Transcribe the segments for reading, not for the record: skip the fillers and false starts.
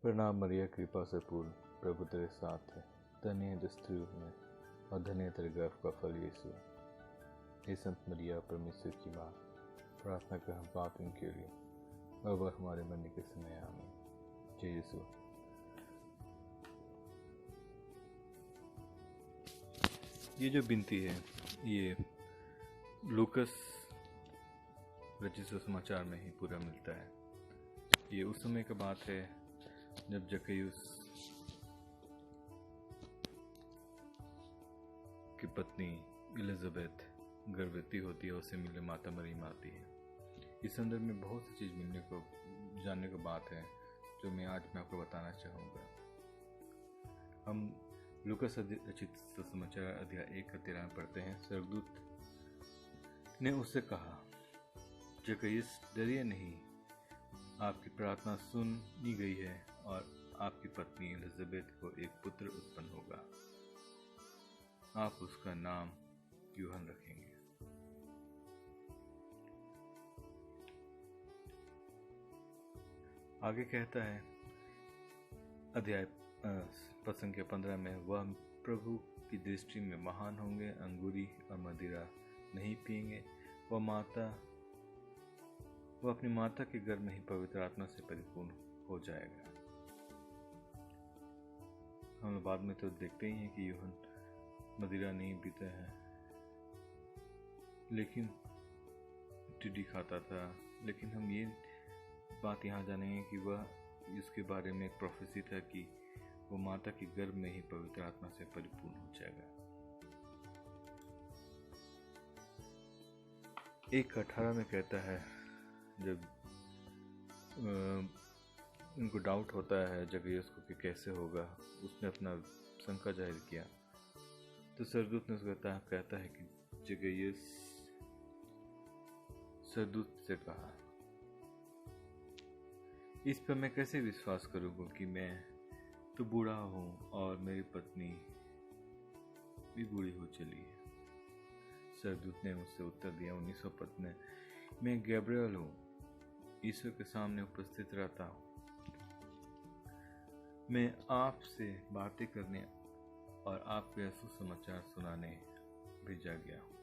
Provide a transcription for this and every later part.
प्रणाम मरिया, कृपा से पूर्ण, प्रभु तेरे साथ है। धन्य है तू स्त्रियों में और धन्य है तेरे गर्भ का फल यीशु। हे संत मरिया, परमेश्वर की माँ, प्रार्थना कर हम पापियों के लिए, और वह हमारे मरने के समय आमीन। जय यीशु। ये जो बिनती है ये लूकस रचित सुसमाचार में ही पूरा मिलता है। ये उस समय का बात है जब जक्कईयुस की पत्नी एलिजाबेथ गर्भवती होती है, उसे मिलने माता मरियम आती है। इस संदर्भ में बहुत सी चीज़ जानने को बात है जो मैं आपको बताना चाहूँगा। हम लूकस रचित सुसमाचार अध्याय 1 का 13 पढ़ते हैं। स्वर्गदूत ने उससे कहा, जक्कईयुस, डरिए नहीं, आपकी प्रार्थना सुनी गई है और आपकी पत्नी एलिजाबेथ को एक पुत्र उत्पन्न होगा। आप उसका नाम यूहन्ना रखेंगे। आगे कहता है अध्याय प्रसंग के 15 में, वह प्रभु की दृष्टि में महान होंगे, अंगूरी और मदिरा नहीं पिएंगे। वह अपनी माता के गर्भ में ही पवित्र आत्मा से परिपूर्ण हो जाएगा। हम लोग बाद में तो देखते ही हैं कि यूहन्ना मदिरा नहीं पीता है, लेकिन टिड्डी खाता था। लेकिन हम ये बात यहाँ जानेंगे कि वह इसके बारे में एक प्रोफेसी था कि वो माता के गर्भ में ही पवित्र आत्मा से परिपूर्ण हो जाएगा। 1:18 में कहता है, जब उनको डाउट होता है जक्कईयुस को कि कैसे होगा, उसने अपना शंका जाहिर किया, तो स्वर्गदूत ने उसको कहता है कि जक्कईयुस, स्वर्गदूत से कहा, इस पर मैं कैसे विश्वास करूं क्योंकि मैं तो बूढ़ा हूं और मेरी पत्नी भी बूढ़ी हो चली है। स्वर्गदूत ने मुझसे उत्तर दिया, 1900 पत्नी, मैं गैब्रियल हूं, ईश्वर के सामने उपस्थित रहता हूं। मैं आपसे बातें करने और आपको यह सुसमाचार सुनाने भेजा गया हूं।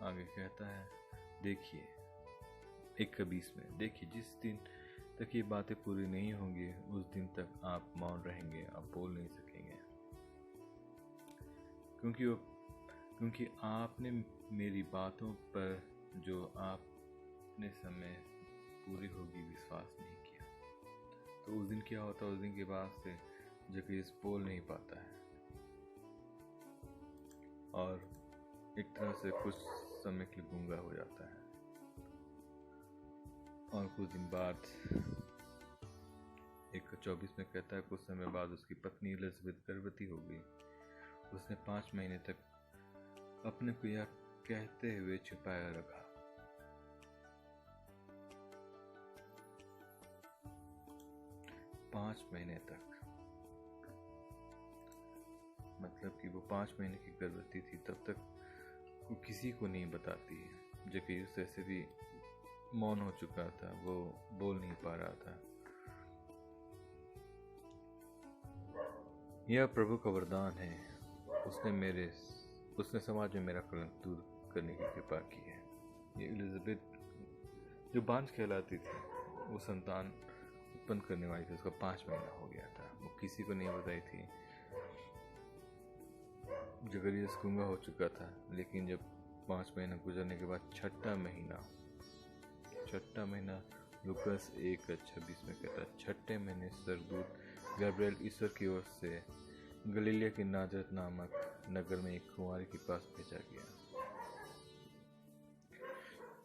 आगे कहता है, देखिए 1:20 में, देखिए जिस दिन तक ये बातें पूरी नहीं होंगी उस दिन तक आप मौन रहेंगे, आप बोल नहीं सकेंगे, क्योंकि आपने मेरी बातों पर जो आपने समय पूरी होगी विश्वास नहीं किया। तो उस दिन क्या होता है? उस दिन के बाद से जक्कईयुस बोल नहीं पाता है और एक तरह से कुछ समय के लिए गूंगा हो जाता है। और कुछ दिन बाद 1:24 में कहता है, कुछ समय बाद उसकी पत्नी एलिजाबेथ गर्भवती हो गई। उसने 5 महीने तक अपने को यह कहते हुए छिपाया रखा, 5 महीने तक, मतलब कि वो 5 महीने की गर्भवती थी, तब तक वो किसी को नहीं बताती है। जक्कईयुस ऐसे भी मौन हो चुका था, वो बोल नहीं पा रहा था। यह प्रभु का वरदान है, उसने समाज में मेरा कलंक दूर करने की कृपा की है। ये एलिजाबेथ जो बांझ कहलाती थी, वो संतान उत्पन्न करने वाली थी, उसका 5 महीना हो गया था, वो किसी को नहीं बताई थी। जक्कईयुस गूंगा हो चुका था, लेकिन जब 5 महीना गुजरने के बाद छठा महीना लूकस 1:26 में कहता है, छठे महीने स्वर्गदूत गैब्रियल ईश्वर की ओर से गलीलिया के नाजरत नामक नगर में एक कुंवारी के पास भेजा गया,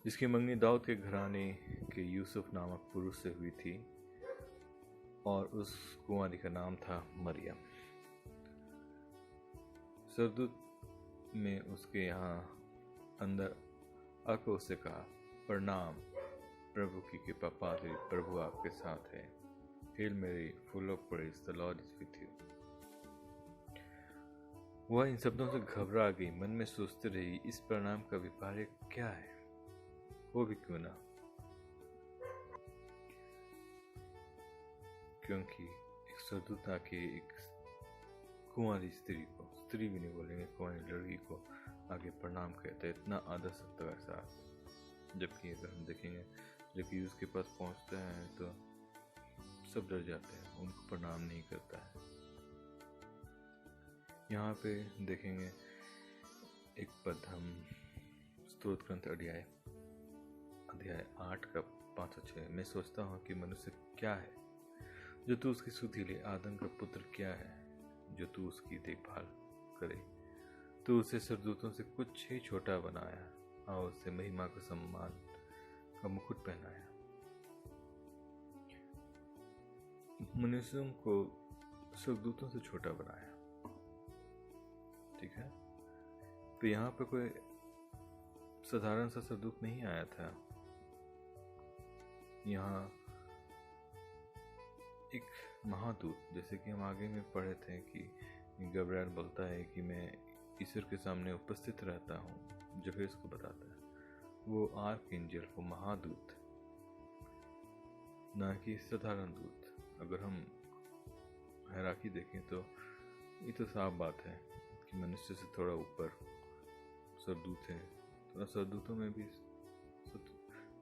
जिसकी मंगनी दाऊद के घराने के यूसुफ नामक पुरुष से हुई थी, और उस कुंवारी का नाम था मरियम। स्वर्गदूत ने उसके यहाँ अंदर आकर उससे कहा, प्रणाम, प्रभु की कृपा पात्री, प्रभु आपके साथ है। Hail Mary, full of praise, the Lord is with you. वह इन शब्दों से घबरा गई, मन में सोचती रही, इस प्रणाम का अभिप्राय क्या है? वो भी क्यों ना। क्योंकि एक सरदूत आके एक कुंवारी स्त्री भी नहीं बोलेंगे, कुंवारी लड़की को आगे प्रणाम कहते हैं, इतना आदर सत्कार के साथ। जबकि अगर हम देखेंगे जब ये उसके पास पहुंचता है तो सब डर जाते हैं, उनको प्रणाम नहीं करता है। यहाँ पे देखेंगे एक पद हम स्तोत्र ग्रंथ अध्याय 8 का 5-6। मैं सोचता हूँ कि मनुष्य क्या है जो तू उसकी सुधि ले, आदम का पुत्र क्या है जो तू उसकी देखभाल करे। तू उसे सरदूतों से कुछ ही छोटा बनाया और उसे महिमा का सम्मान का मुकुट पहनाया। मनुष्यों को सरदूतों से छोटा बनाया, ठीक है। तो यहाँ पे कोई साधारण सा सरदूत नहीं आया था। यहाँ एक महादूत, जैसे कि हम आगे में पढ़े थे कि गब्रिएल बोलता है कि मैं ईश्वर के सामने उपस्थित रहता हूँ, जो फिर इसको बताता है वो आर्क एंजल, वो महादूत, ना कि साधारण दूत। अगर हम हायरार्की देखें तो ये तो साफ बात है कि मनुष्य से थोड़ा ऊपर सरदूत है, थोड़ा सरदूतों में भी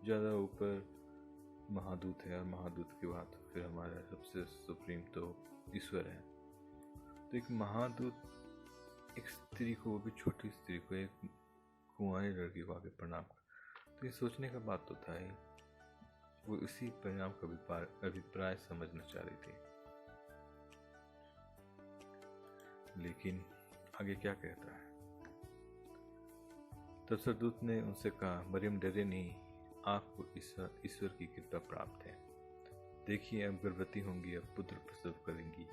ज़्यादा ऊपर महादूत है, और महादूत के बाद फिर हमारा सबसे सुप्रीम तो ईश्वर है। तो एक महादूत एक स्त्री को, वो भी छोटी स्त्री को, एक कुंवारी लड़की को आगे प्रणाम कर, तो ये सोचने का बात तो था ही। वो इसी परिणाम का अभिप्राय समझना चाह रही थी। लेकिन आगे क्या कहता है? तब सरदूत ने उनसे कहा, मरियम डरे नहीं, आपको ईश्वर की कृपा प्राप्त है। देखिए अब गर्भवती होंगी, अब पुत्र प्रसव करेंगी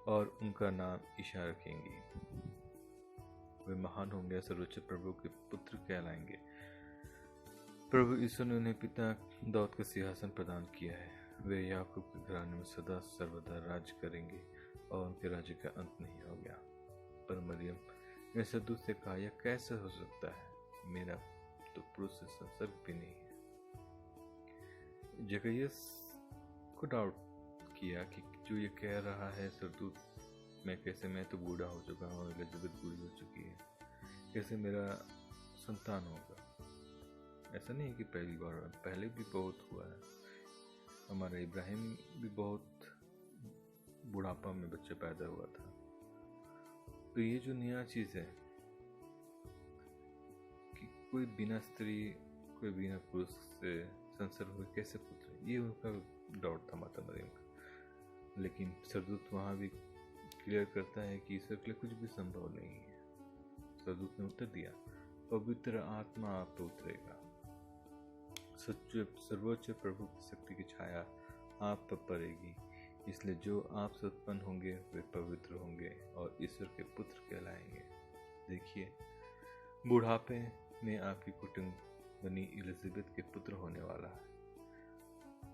और उनका नाम ईशा रखेंगी। वे महान होंगे, सर्वोच्च प्रभु के पुत्र कहलाएंगे। प्रभु ईश्वर ने उन्हें पिता दाऊद का सिंहासन प्रदान किया है। वे याकूब के घराने में सदा सर्वदा राज्य करेंगे और उनके राज्य का अंत नहीं हो गया। पर मरियम ने सरदूत से कहा, यह कैसे हो सकता है? मेरा तो पुरुष से संसर्ग भी नहीं है। जकरियस को डाउट किया कि जो ये कह रहा है सरदूत, मैं तो बूढ़ा हो चुका हूँ, एलिजाबेथ बूढ़ी हो चुकी है, कैसे मेरा संतान होगा? ऐसा नहीं है कि पहली बार, पहले भी बहुत हुआ है। हमारा इब्राहिम भी बहुत बुढ़ापा में बच्चा पैदा हुआ था। तो ये जो नया चीज़ है कि कोई बिना स्त्री, कोई बिना पुरुष से संसर्ग हुए कैसे पुत्र, ये उनका डाउट था माता मरियम का। लेकिन सरदूत वहाँ भी क्लियर करता है कि ईश्वर के लिए कुछ भी संभव नहीं है। सरदूत ने उत्तर दिया, पवित्र आत्मा आप पर उतरेगा, सर्वोच्च प्रभु की शक्ति की छाया आप पर पड़ेगी, इसलिए जो आप से उत्पन्न होंगे वे पवित्र होंगे और ईश्वर के पुत्र कहलाएंगे। देखिए बुढ़ापे में आपकी कुटुंबनी एलिजाबेथ के पुत्र होने वाला है।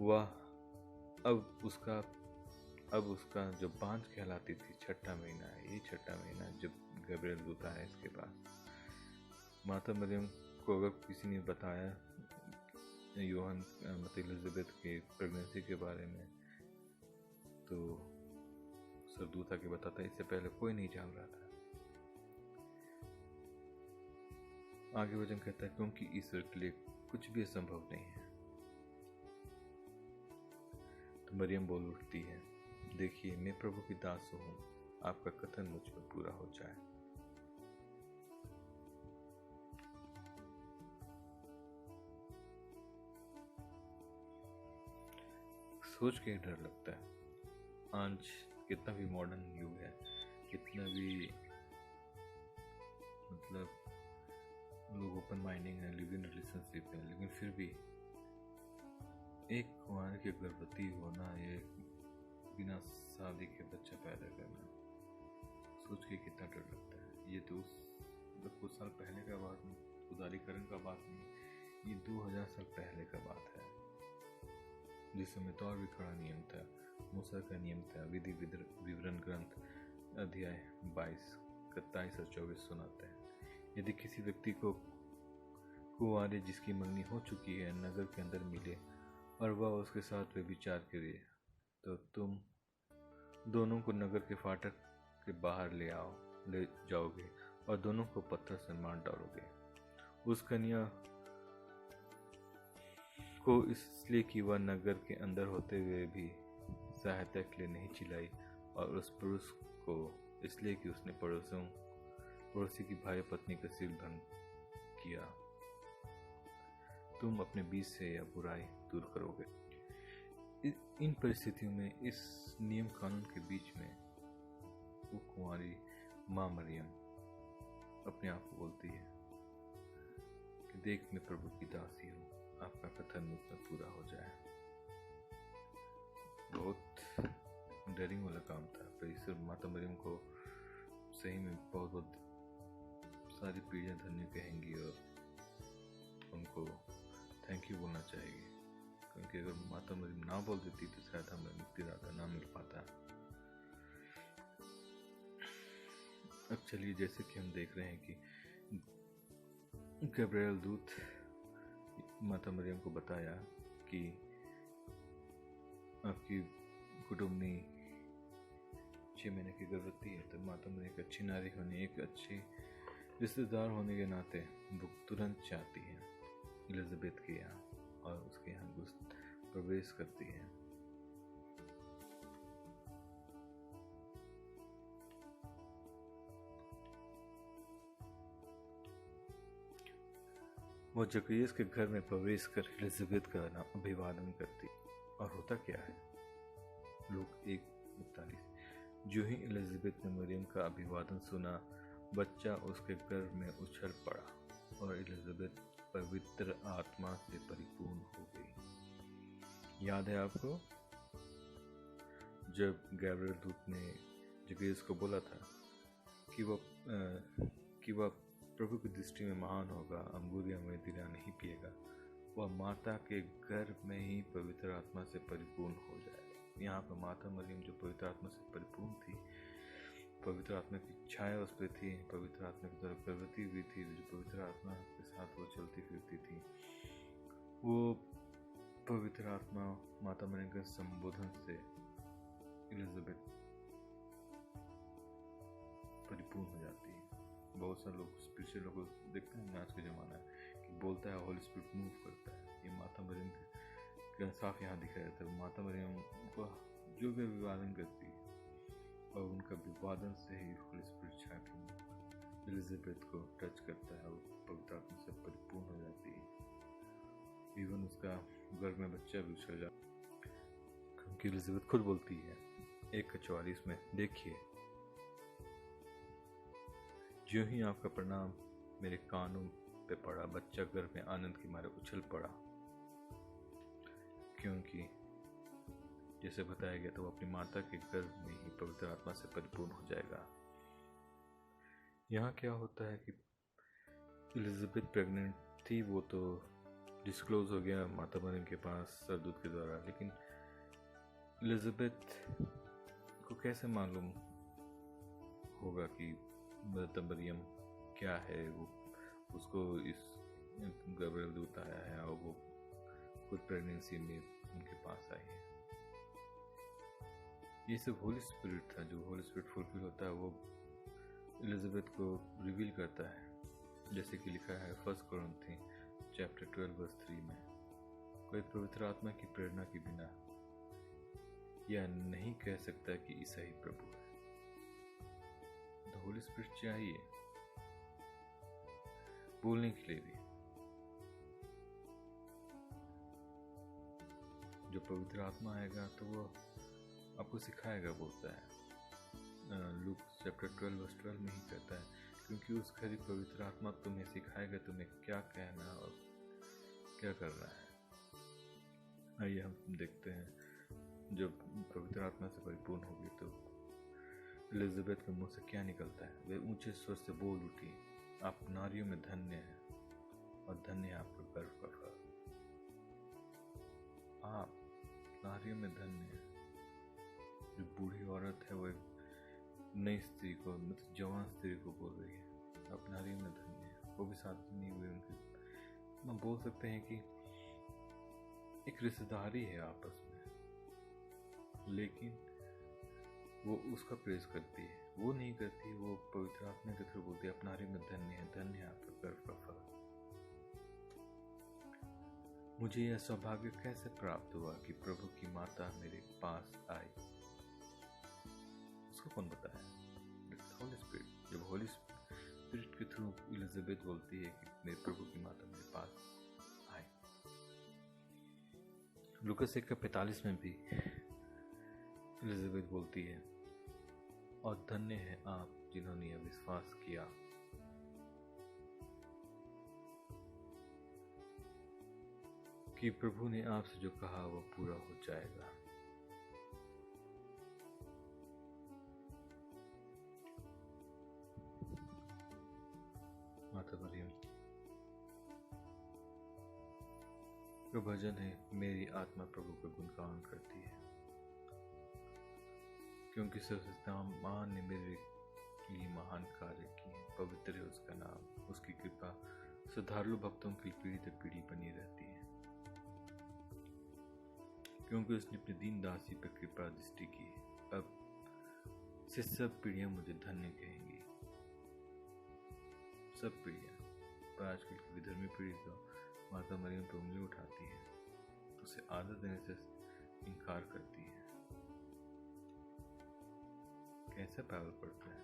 वह अब उसका जो बांझ कहलाती थी, छठा महीना है, ये छठा महीना जब गब्रिएल दूत आया इसके पास। माता मरियम को अगर किसी ने बताया यूहन्ना मतलब एलिजाबेथ के प्रेगनेंसी के बारे में, तो सरदूत आके बताता, इससे पहले कोई नहीं जान रहा था। आगे वचन कहता है, क्योंकि ईश्वर के लिए कुछ भी असंभव नहीं है। तो मरियम बोल उठती है, देखिए मैं प्रभु की दास हूँ, आपका कथन मुझ पर पूरा हो जाए। सोच के डर लगता है, आज कितना भी मॉडर्न युग है, कितना भी मतलब लोग ओपन माइंडिंग है, लिव इन रिलेशनशिप है, लेकिन फिर भी एक कुंवारी के गर्भवती होना, ये बिना शादी के बच्चा पैदा करना, सोच के कितना डर लगता है। ये तो कुछ साल पहले का बात नहीं, उदारीकरण का बात नहीं, ये 2000 साल पहले का बात है, जिस समय तो और भी कड़ा नियम था। मूसा का नियम था। विधि विवरण ग्रंथ अध्याय 22 23 और 24 सुनाते हैं, यदि किसी व्यक्ति को कुंवारी जिसकी मंगनी हो चुकी है नगर के अंदर मिले और वह उसके साथ व्यभिचार करे तो तुम दोनों को नगर के फाटक के बाहर ले जाओगे और दोनों को पत्थर से मार डालोगे। उस कन्या को इसलिए कि वह नगर के अंदर होते हुए भी सहायता के लिए नहीं चिल्लाई, और उस पुरुष को इसलिए कि उसने पड़ोसी की भाई पत्नी का सिर भंग किया। तुम अपने बीच से यह बुराई दूर करोगे। इन परिस्थितियों में, इस नियम कानून के बीच में, वो कुंवारी माँ मरियम अपने आप को बोलती है कि देख, मैं प्रभु की दासी हूँ, आपका कथन मुझ पर पूरा हो जाए। बहुत डरिंग वाला काम था। परमेश्वर माता मरियम को सही में बहुत बहुत सारी पीढ़ियाँ धन्य कहेंगी और उनको थैंक यू बोलना चाहिए, क्योंकि अगर माता मरियम ना बोल देती तो शायद हमें मुक्तिदाता ना मिल पाता। अब चलिए, जैसे कि हम देख रहे हैं कि गब्रिएल दूत माता मरियम को बताया कि आपकी कुटुंबनी 6 महीने की गर्भवती है, तो माता मरियम एक अच्छी नारी होने, एक अच्छी रिश्तेदार होने के नाते वो तुरंत जाती है एलिजाबेथ के यहाँ और उसके यहाँ प्रवेश करती है। वो जकरियस के घर में प्रवेश कर एलिजाबेथ का अभिवादन करती। और होता क्या है? लूक 1:42। जो ही एलिजाबेथ ने मरियम का अभिवादन सुना, बच्चा उसके गर्भ में उछल पड़ा और एलिजाबेथ पवित्र आत्मा से परिपूर्ण हो गई। याद है आपको जब गब्रिएल दूत ने जकरियस को बोला था कि वह प्रभु की दृष्टि में महान होगा, अंगूर या मदिरा नहीं पिएगा, वह माता के गर्भ में ही पवित्र आत्मा से परिपूर्ण हो जाएगा। यहाँ पर माता मरियम जो पवित्र आत्मा से परिपूर्ण थी, पवित्र आत्मा की छाया उस पर थी, पवित्र आत्मा की तरफ गर्भवती हुई थी, जो पवित्र आत्मा के साथ वो चलती फिरती थी, वो पवित्र आत्मा माता मरियम के संबोधन से एलिजाबेथ परिपूर्ण हो जाती है। बहुत सारे लोग स्पिरिचुअल लोग देखते हैं आज के ज़माना कि बोलता है होली स्पिरिट मूव करता है। ये माता मरियम का साफ यहाँ दिखाया जाता है। माता मरियम को जो भी अभिवादन करती है और उनका अभिवादन से ही होली स्पिरिट छाके एलिजाबेथ को टच करता है और पवित्र आत्मा से परिपूर्ण हो जाती है। इवन उसका गर्भ में बच्चा भी उछल जाता है, क्योंकि एलिजाबेथ खुद बोलती है 1:44 में, देखिए जो ही आपका प्रणाम मेरे कानों पे पड़ा, बच्चा गर्भ में आनंद के मारे उछल पड़ा, क्योंकि जैसे बताया गया था वो अपनी माता के गर्भ में ही पवित्र आत्मा से परिपूर्ण हो जाएगा। यहाँ क्या होता है कि एलिजाबेथ प्रेग्नेंट थी, वो तो डिस्क्लोज हो गया माता मरियम के पास सरदूत के द्वारा, लेकिन एलिजाबेथ को कैसे मालूम होगा कि मरियम क्या है? वो उसको इस गब्रिएल दूत आया है और वो खुद प्रेगनेंसी में उनके पास आई है। ये सब होली स्पिरिट था। जो होली स्पिरिट फुलफिल होता है वो एलिजाबेथ को रिवील करता है, जैसे कि लिखा है 1 कोरिन्थी चैप्टर 12:3 में, कोई पवित्र आत्मा की प्रेरणा के बिना यह नहीं कह सकता कि ईसा ही प्रभु है। होली स्पिरिट चाहिए बोलने के लिए भी। जो पवित्र आत्मा आएगा तो वो आपको सिखाएगा, बोलता है। लूक चैप्टर 12:12 में ही कहता है, क्योंकि उसका भी पवित्र आत्मा तुम्हें सिखाएगा तुम्हें क्या कहना और क्या करना है। आइए हम देखते हैं जब पवित्र आत्मा से परिपूर्ण होगी तो एलिजाबेथ के मुंह से क्या निकलता है। वे ऊंचे स्वर से बोल उठी, आप नारियों में धन्य हैं और धन्य है आपका गर्भ का फल। आप नारियों में धन्य हैं। जो बूढ़ी औरत है वो एक नई स्त्री को, मतलब जवान स्त्री को बोल रही है, आप नारियों में धन्य है। वो भी शादी नहीं हुए उनके, हम बोल सकते हैं कि एक रिश्तेदारी है आपस में। लेकिन वो उसका प्रेज करती है, वो नहीं करती, वो पवित्र आत्मा के थ्रू बोलती है अपना हृदय में धन्य है आपका गर्व का फल। मुझे यह सौभाग्य कैसे प्राप्त हुआ कि प्रभु की माता मेरे पास आई? उसको कौन बताया? होली स्पिरिट। जब होली स्पिरिट के थ्रू एलिजाबेथ बोलती है कि मेरे प्रभु की माता मेरे पास आई। लूकास 1:45 में भी एलिजाबेथ बोलती है, और धन्य है आप जिन्होंने यह विश्वास किया। कि प्रभु ने आपसे जो कहा वो पूरा हो जाएगा। माता मरियम का भजन है, मेरी आत्मा प्रभु का गुणगान करती है, क्योंकि सर्वशक्तिमान ने मेरे लिए महान कार्य किए। पवित्र है उसका नाम, उसकी कृपा श्रद्धालु भक्तों की पीढ़ी दर पीढ़ी बनी रहती है, क्योंकि उसने अपनी दीन दासी पर कृपा दृष्टि की है। अब से सब पीढ़ियां मुझे धन्य कहेंगी, सब पीढ़ियां। पर आजकल की विधर्मी पीढ़ी तो माता मरियम पर उंगली उठाती है, उसे आदर देने से इनकार करती है। कैसे बाइबल पढ़ता है?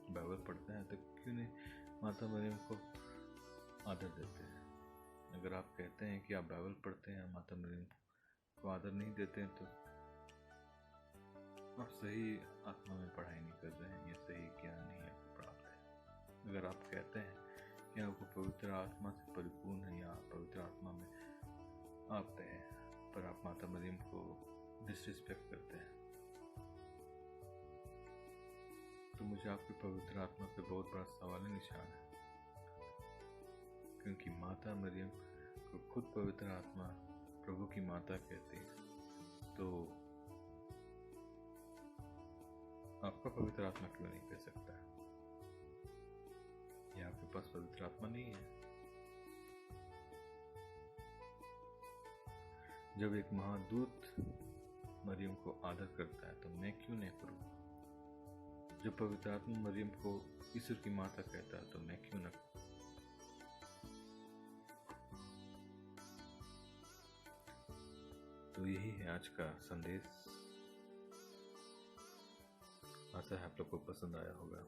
बाइबल पढ़ता है तो क्यों नहीं माता मरियम को आदर देते हैं? अगर आप कहते हैं कि आप बाइबल पढ़ते हैं, माता मरियम को आदर नहीं देते हैं, तो आप सही आत्मा में पढ़ाई नहीं कर रहे हैं, या सही ज्ञान नहीं आपको प्राप्त है। अगर आप कहते हैं कि आपको पवित्र आत्मा से परिपूर्ण है, या पवित्र आत्मा में आप हैं, पर आप माता मरियम को डिसरिस्पेक्ट करते हैं, तो मुझे आपकी पवित्र आत्मा पे बहुत बड़ा सवाल निशान है। क्योंकि माता मरियम को खुद पवित्र आत्मा प्रभु की माता कहते हैं, तो आपका पवित्र आत्मा क्यों नहीं कह सकता? या आपके पास पवित्र आत्मा नहीं है? जब एक महादूत मरियम को आदर करता है, तो मैं क्यों नहीं करूं? जब पवित्र आत्मा मरियम को ईश्वर की माता कहता है, तो मैं क्यों न करूं? तो यही है आज का संदेश। आशा है आप लोग को पसंद आया होगा।